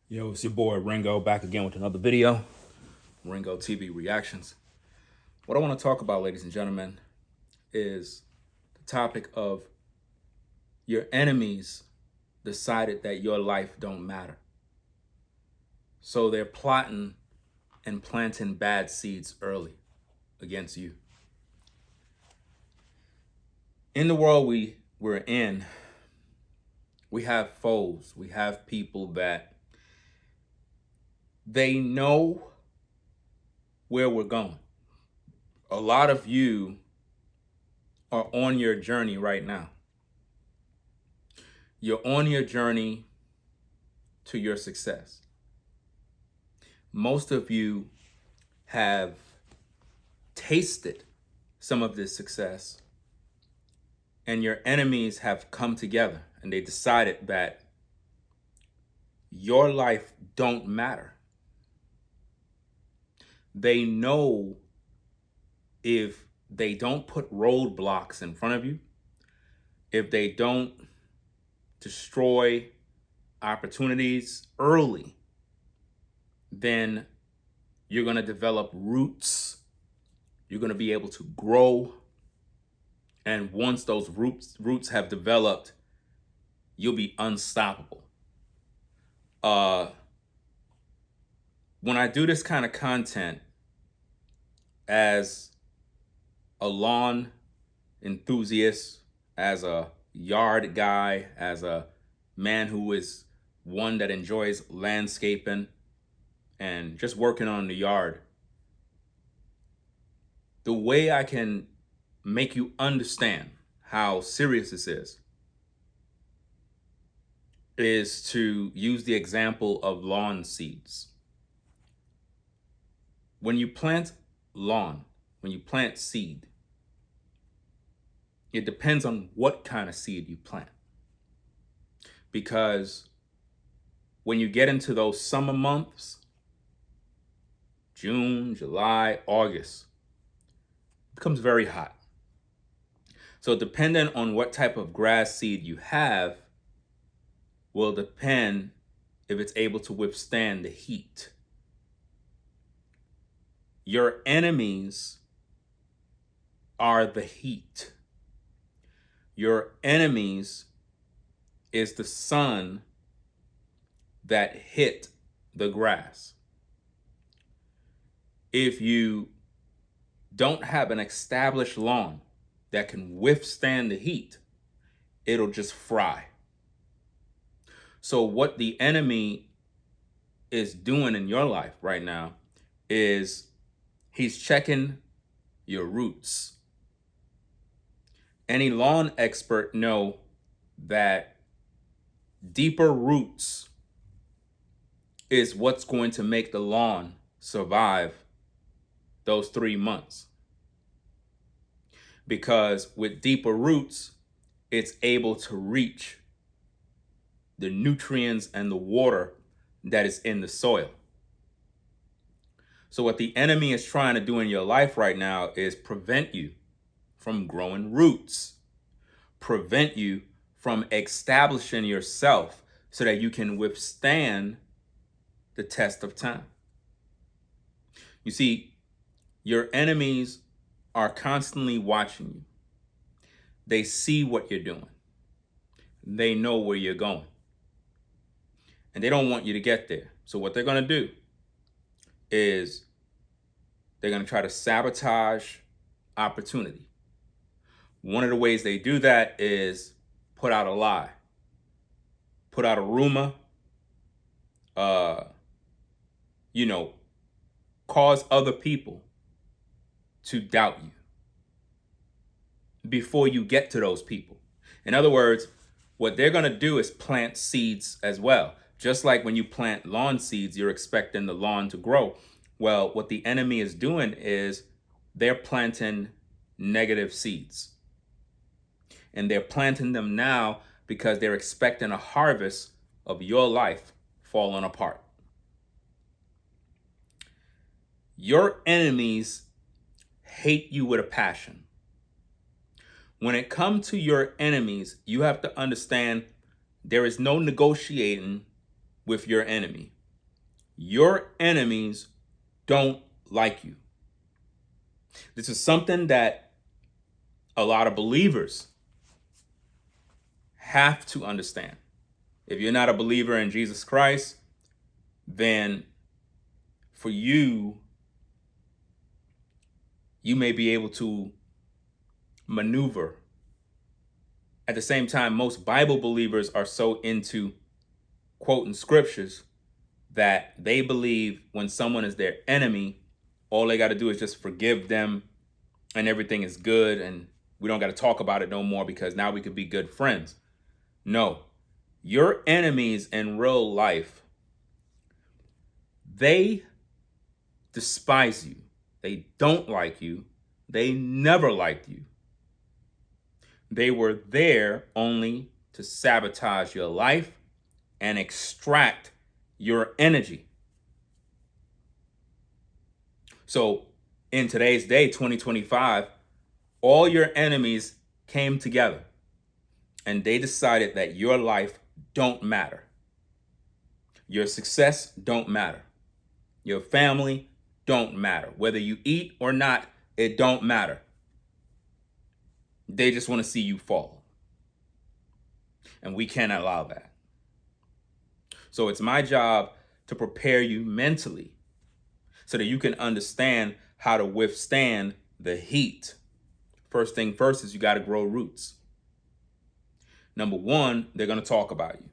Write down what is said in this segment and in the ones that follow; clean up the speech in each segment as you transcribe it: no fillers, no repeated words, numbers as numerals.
Yo, it's your boy Ringo back again with another video. Ringo TV Reactions. What I want to talk about, ladies and gentlemen, is the topic of your enemies decided that your life don't matter. So they're plotting and planting bad seeds early against you. In the world we're in, we have foes. We have people that they know where we're going. A lot of you are on your journey right now. You're on your journey to your success. Most of you have tasted some of this success, and your enemies have come together and they decided that your life don't matter. They know if they don't put roadblocks in front of you, if they don't destroy opportunities early, then you're going to develop roots. You're going to be able to grow. And once those roots have developed, you'll be unstoppable. When I do this kind of content as a lawn enthusiast, as a yard guy, as a man who is one that enjoys landscaping and just working on the yard, the way I can make you understand how serious this is to use the example of lawn seeds. When you plant when you plant seed, it depends on what kind of seed you plant. Because when you get into those summer months, June, July, August, it becomes very hot. So depending on what type of grass seed you have will depend if it's able to withstand the heat. Your enemies are the heat. Your enemies is the sun that hit the grass. If you don't have an established lawn that can withstand the heat, it'll just fry. So what the enemy is doing in your life right now is he's checking your roots. Any lawn expert know that deeper roots is what's going to make the lawn survive those 3 months. Because with deeper roots, it's able to reach the nutrients and the water that is in the soil. So what the enemy is trying to do in your life right now is prevent you from growing roots, prevent you from establishing yourself so that you can withstand the test of time. You see, your enemies are constantly watching you. They see what you're doing. They know where you're going. And they don't want you to get there. So what they're going to do is they're going to try to sabotage opportunity. One of the ways they do that is put out a lie, put out a rumor, cause other people to doubt you before you get to those people. In other words, what they're going to do is plant seeds as well. Just like when you plant lawn seeds, you're expecting the lawn to grow. Well, what the enemy is doing is they're planting negative seeds. And they're planting them now because they're expecting a harvest of your life falling apart. Your enemies hate you with a passion. When it comes to your enemies, you have to understand there is no negotiating with your enemy. Your enemies don't like you. This is something that a lot of believers have to understand. If you're not a believer in Jesus Christ, then for you, you may be able to maneuver. At the same time, most Bible believers are so into quoting scriptures that they believe when someone is their enemy, all they got to do is just forgive them and everything is good and we don't got to talk about it no more because now we could be good friends. No, your enemies in real life, they despise you. They don't like you. They never liked you. They were there only to sabotage your life and extract your energy. So in today's day, 2025, all your enemies came together and they decided that your life don't matter. Your success don't matter. Your family don't matter. Whether you eat or not, it don't matter. They just want to see you fall. And we can't allow that. So it's my job to prepare you mentally so that you can understand how to withstand the heat. First thing first is you got to grow roots. Number one, they're going to talk about you.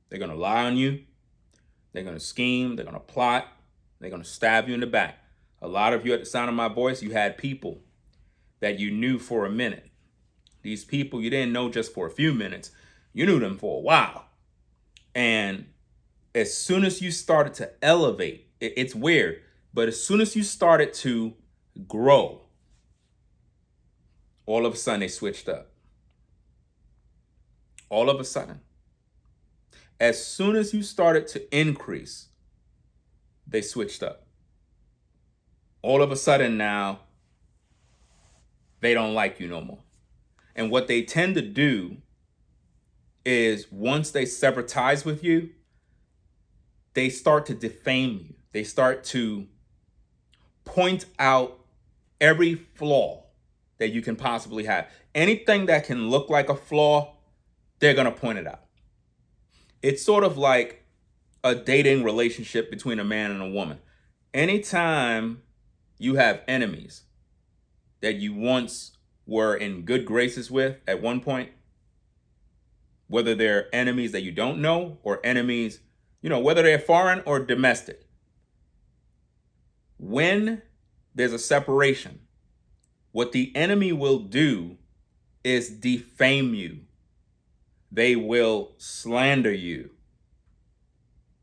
They're going to lie on you. They're going to scheme. They're going to plot. They're going to stab you in the back. A lot of you at the sound of my voice, you had people that you knew for a minute. These people you didn't know just for a few minutes. You knew them for a while. And as soon as you started to elevate, it's weird, but as soon as you started to grow, all of a sudden they switched up. All of a sudden. As soon as you started to increase, they switched up. All of a sudden now, they don't like you no more. And what they tend to do is once they sever ties with you, they start to defame you. They start to point out every flaw that you can possibly have. Anything that can look like a flaw, they're going to point it out. It's sort of like a dating relationship between a man and a woman. Anytime you have enemies that you once were in good graces with at one point, whether they're enemies that you don't know or enemies, whether they're foreign or domestic, when there's a separation, what the enemy will do is defame you. They will slander you.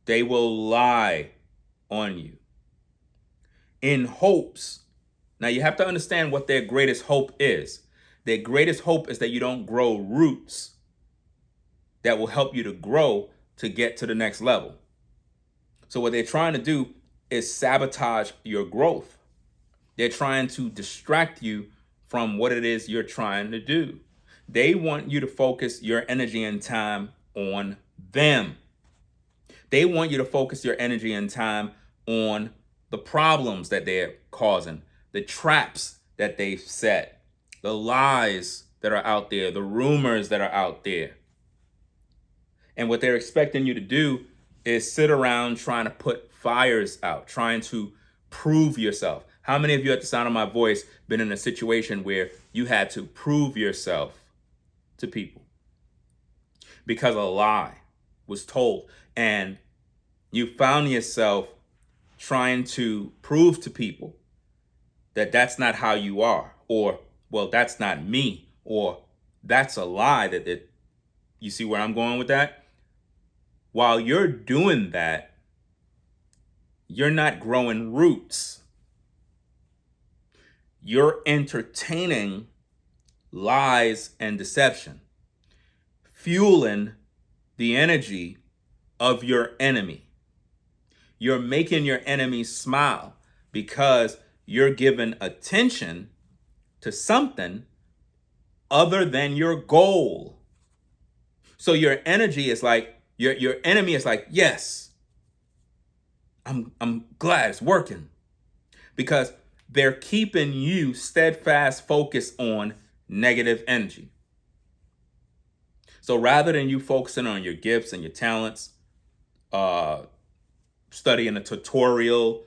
They will lie on you in hopes. Now you have to understand what their greatest hope is. Their greatest hope is that you don't grow roots that will help you to grow to get to the next level. So what they're trying to do is sabotage your growth. They're trying to distract you from what it is you're trying to do. They want you to focus your energy and time on them. They want you to focus your energy and time on the problems that they're causing, the traps that they've set, the lies that are out there, the rumors that are out there. And what they're expecting you to do is sit around trying to put fires out, trying to prove yourself. How many of you at the sound of my voice been in a situation where you had to prove yourself to people because a lie was told and you found yourself trying to prove to people that that's not how you are, or, well, that's not me, or that's a lie that you see where I'm going with that? While you're doing that, you're not growing roots. You're entertaining lies and deception, fueling the energy of your enemy. You're making your enemy smile because you're giving attention to something other than your goal. So your energy is like, your enemy is like, yes, I'm glad it's working, because they're keeping you steadfast focused on negative energy. So rather than you focusing on your gifts and your talents, uh, studying a tutorial,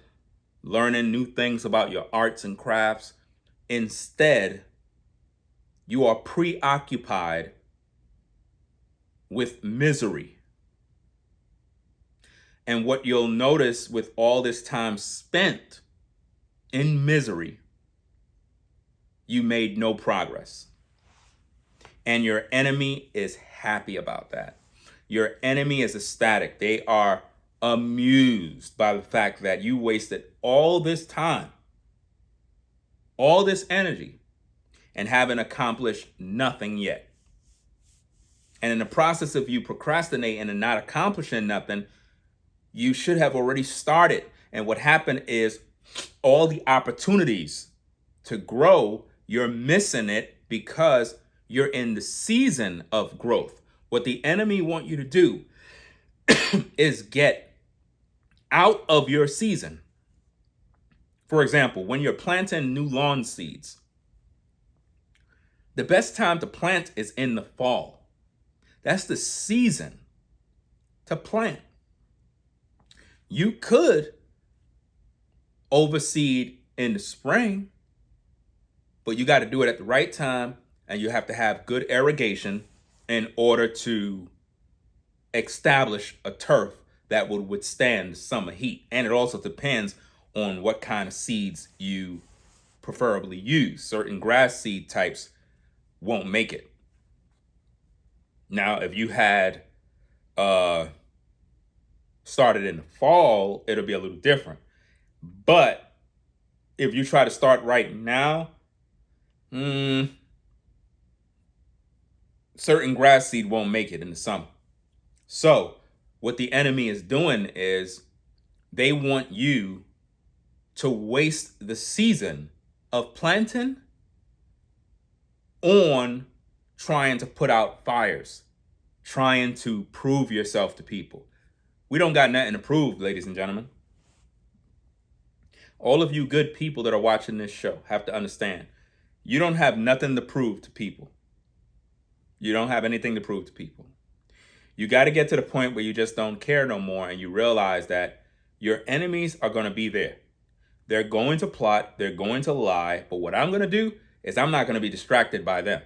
learning new things about your arts and crafts, instead, you are preoccupied with misery. And what you'll notice with all this time spent in misery, you made no progress. And your enemy is happy about that. Your enemy is ecstatic. They are amused by the fact that you wasted all this time, all this energy, and haven't accomplished nothing yet. And in the process of you procrastinating and not accomplishing nothing, you should have already started. And what happened is all the opportunities to grow, you're missing it because you're in the season of growth. What the enemy want you to do is get out of your season. For example, when you're planting new lawn seeds, the best time to plant is in the fall. That's the season to plant. You could overseed in the spring, but you got to do it at the right time, and you have to have good irrigation in order to establish a turf that would withstand the summer heat. And it also depends on what kind of seeds you preferably use. Certain grass seed types won't make it. Now, if you had started in the fall, it'll be a little different. But if you try to start right now, certain grass seed won't make it in the summer. So what the enemy is doing is they want you to waste the season of planting on trying to put out fires, trying to prove yourself to people. We don't got nothing to prove, ladies and gentlemen. All of you good people that are watching this show have to understand, you don't have nothing to prove to people. You don't have anything to prove to people. You got to get to the point where you just don't care no more, and you realize that your enemies are going to be there. They're going to plot, they're going to lie, but what I'm going to do is I'm not going to be distracted by them.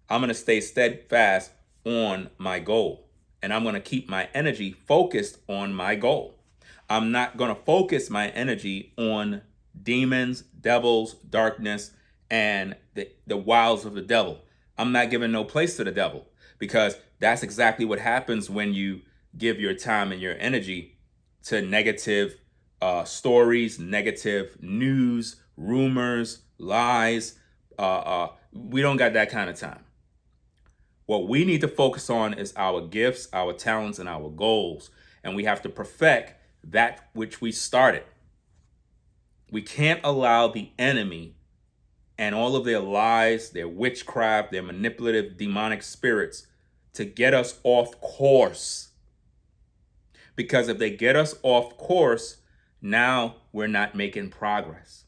I'm going to stay steadfast on my goal, and I'm going to keep my energy focused on my goal. I'm not going to focus my energy on demons, devils, darkness, and the wiles of the devil. I'm not giving no place to the devil, because that's exactly what happens when you give your time and your energy to negative stories, negative news, rumors, lies. We don't got that kind of time. What we need to focus on is our gifts, our talents, and our goals. And we have to perfect that which we started. We can't allow the enemy and all of their lies, their witchcraft, their manipulative demonic spirits to get us off course. Because if they get us off course, now we're not making progress.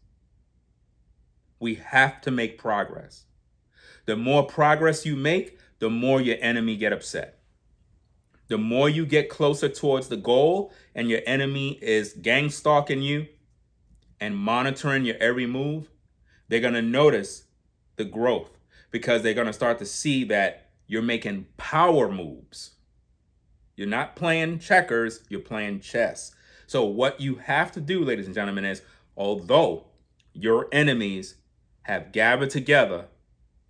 We have to make progress. The more progress you make, the more your enemy get upset. The more you get closer towards the goal and your enemy is gang stalking you and monitoring your every move, they're going to notice the growth, because they're going to start to see that you're making power moves. You're not playing checkers, you're playing chess. So what you have to do, ladies and gentlemen, is although your enemies have gathered together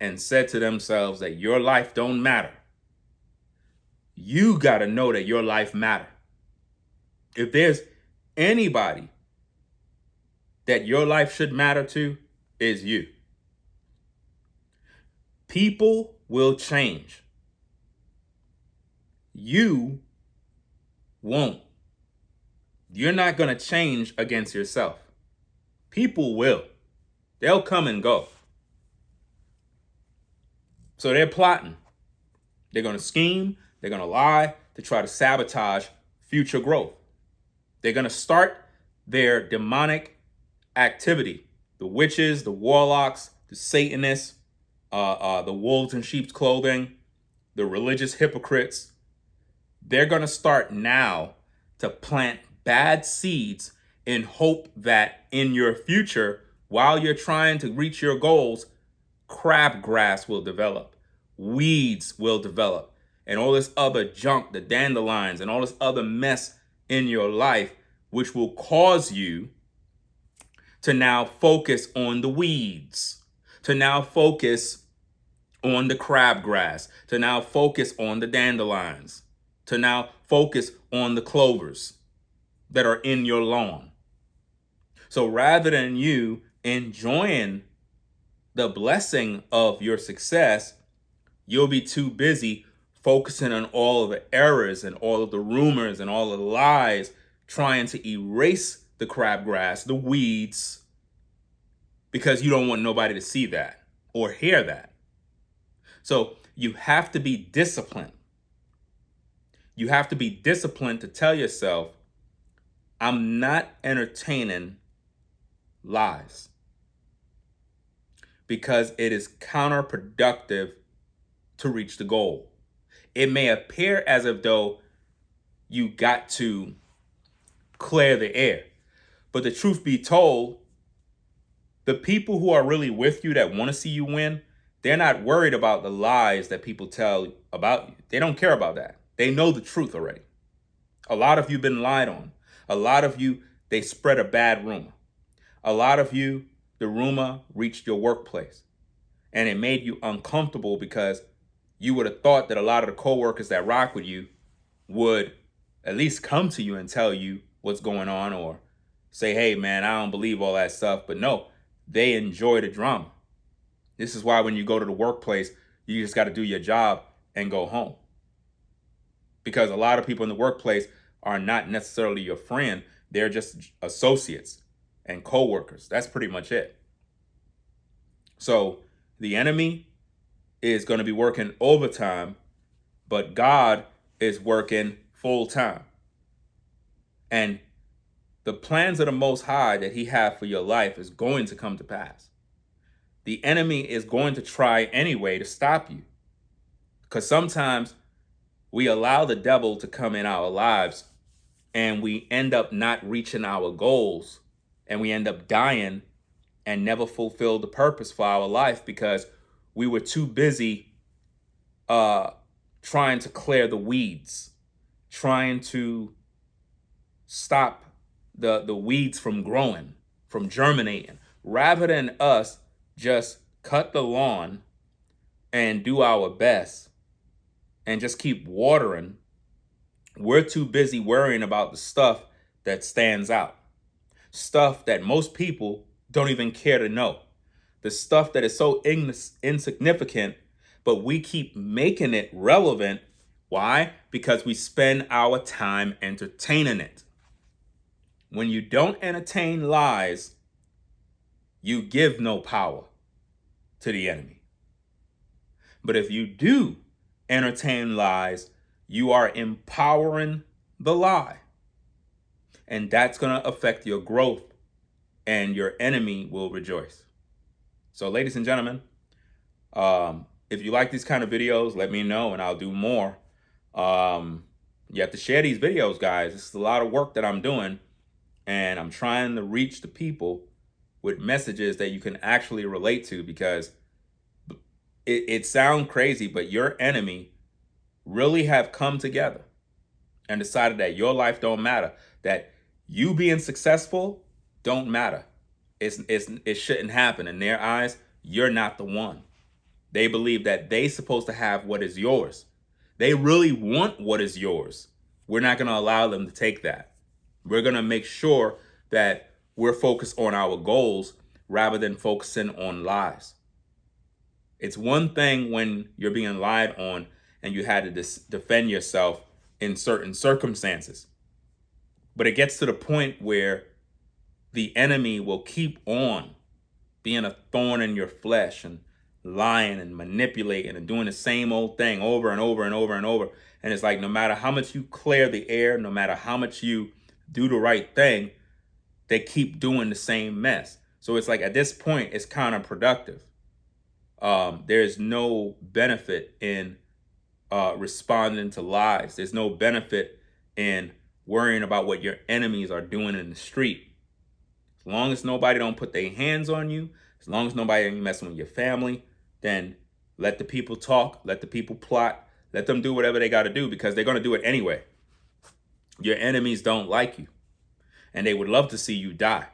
and said to themselves that your life don't matter, you got to know that your life matter. If there's anybody that your life should matter to, is you. People will change. You won't. You're not going to change against yourself. People will. They'll come and go. So they're plotting. They're going to scheme. They're going to lie to try to sabotage future growth. They're going to start their demonic activity. The witches, the warlocks, the Satanists, the wolves in sheep's clothing, the religious hypocrites, they're going to start now to plant bad seeds in hope that in your future, while you're trying to reach your goals, crabgrass will develop, weeds will develop, and all this other junk, the dandelions, and all this other mess in your life, which will cause you to now focus on the weeds, to now focus on the crabgrass, to now focus on the dandelions, to now focus on the clovers that are in your lawn. So rather than you enjoying the blessing of your success, you'll be too busy focusing on all of the errors and all of the rumors and all of the lies, trying to erase the crabgrass, the weeds, because you don't want nobody to see that or hear that. So you have to be disciplined. You have to be disciplined to tell yourself, I'm not entertaining lies, because it is counterproductive to reach the goal. It may appear as if though you got to clear the air, but the truth be told, the people who are really with you that want to see you win, they're not worried about the lies that people tell about you. They don't care about that. They know the truth already. A lot of you been lied on. A lot of you, they spread a bad rumor. A lot of you, the rumor reached your workplace and it made you uncomfortable because you would have thought that a lot of the coworkers that rock with you would at least come to you and tell you what's going on, or say, hey man, I don't believe all that stuff. But no, they enjoy the drama. This is why when you go to the workplace, you just got to do your job and go home. Because a lot of people in the workplace are not necessarily your friend. They're just associates and co-workers. That's pretty much it. So the enemy is going to be working overtime, but God is working full time. And the plans of the Most High that he has for your life is going to come to pass. The enemy is going to try anyway to stop you. Because sometimes we allow the devil to come in our lives and we end up not reaching our goals, and we end up dying and never fulfill the purpose for our life because we were too busy trying to clear the weeds, trying to stop the weeds from growing, from germinating, rather than us just cut the lawn and do our best and just keep watering. We're too busy worrying about the stuff that stands out, stuff that most people don't even care to know, the stuff that is so insignificant, but we keep making it relevant. Why? Because we spend our time entertaining it. When you don't entertain lies, you give no power to the enemy. But if you do entertain lies, you are empowering the lie. And that's going to affect your growth, and your enemy will rejoice. So ladies and gentlemen, if you like these kind of videos, let me know and I'll do more. You have to share these videos, guys. This is a lot of work that I'm doing, and I'm trying to reach the people with messages that you can actually relate to, because it sounds crazy, but your enemy really have come together and decided that your life don't matter, that you being successful don't matter. It shouldn't happen. In their eyes, you're not the one. They believe that they supposed to have what is yours. They really want what is yours. We're not going to allow them to take that. We're going to make sure that we're focused on our goals rather than focusing on lies. It's one thing when you're being lied on and you had to defend yourself in certain circumstances. But it gets to the point where the enemy will keep on being a thorn in your flesh and lying and manipulating and doing the same old thing over and over and over and over. And it's like, no matter how much you clear the air, no matter how much you do the right thing, they keep doing the same mess. So it's like at this point, it's counterproductive. There's no benefit in responding to lies. There's no benefit in worrying about what your enemies are doing in the street. As long as nobody don't put their hands on you, as long as nobody ain't messing with your family, then let the people talk, let the people plot, let them do whatever they got to do, because they're going to do it anyway. Your enemies don't like you, and they would love to see you die.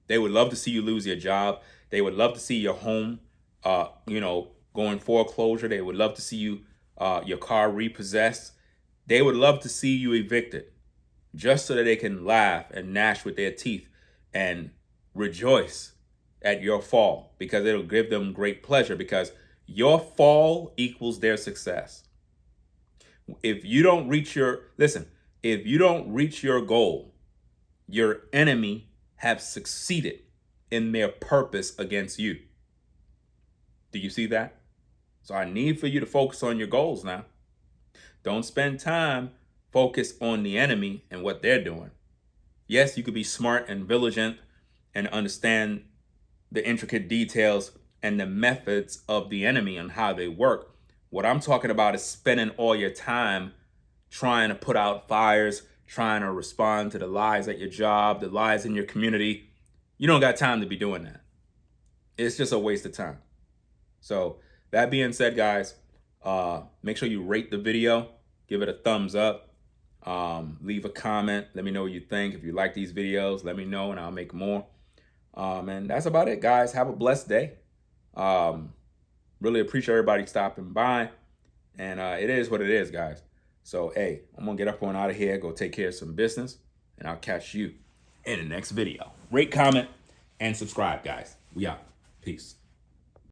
They would love to see you lose your job. They would love to see your home, going foreclosure. They would love to see you, your car repossessed. They would love to see you evicted, just so that they can laugh and gnash with their teeth and rejoice at your fall, because it'll give them great pleasure, because your fall equals their success. If you don't reach if you don't reach your goal, your enemy have succeeded in their purpose against you. Do you see that? So I need for you to focus on your goals now. Don't spend time focused on the enemy and what they're doing. Yes, you could be smart and vigilant and understand the intricate details and the methods of the enemy and how they work. What I'm talking about is spending all your time trying to put out fires, trying to respond to the lies at your job, the lies in your community. You don't got time to be doing that. It's just a waste of time. So that being said, guys, make sure you rate the video, give it a thumbs up, leave a comment. Let me know what you think. If you like these videos, let me know and I'll make more. And that's about it, guys. Have a blessed day. Really appreciate everybody stopping by. And it is what it is, guys. So, hey, I'm going to get up on out of here, go take care of some business, and I'll catch you in the next video. Rate, comment, and subscribe, guys. We out. Peace.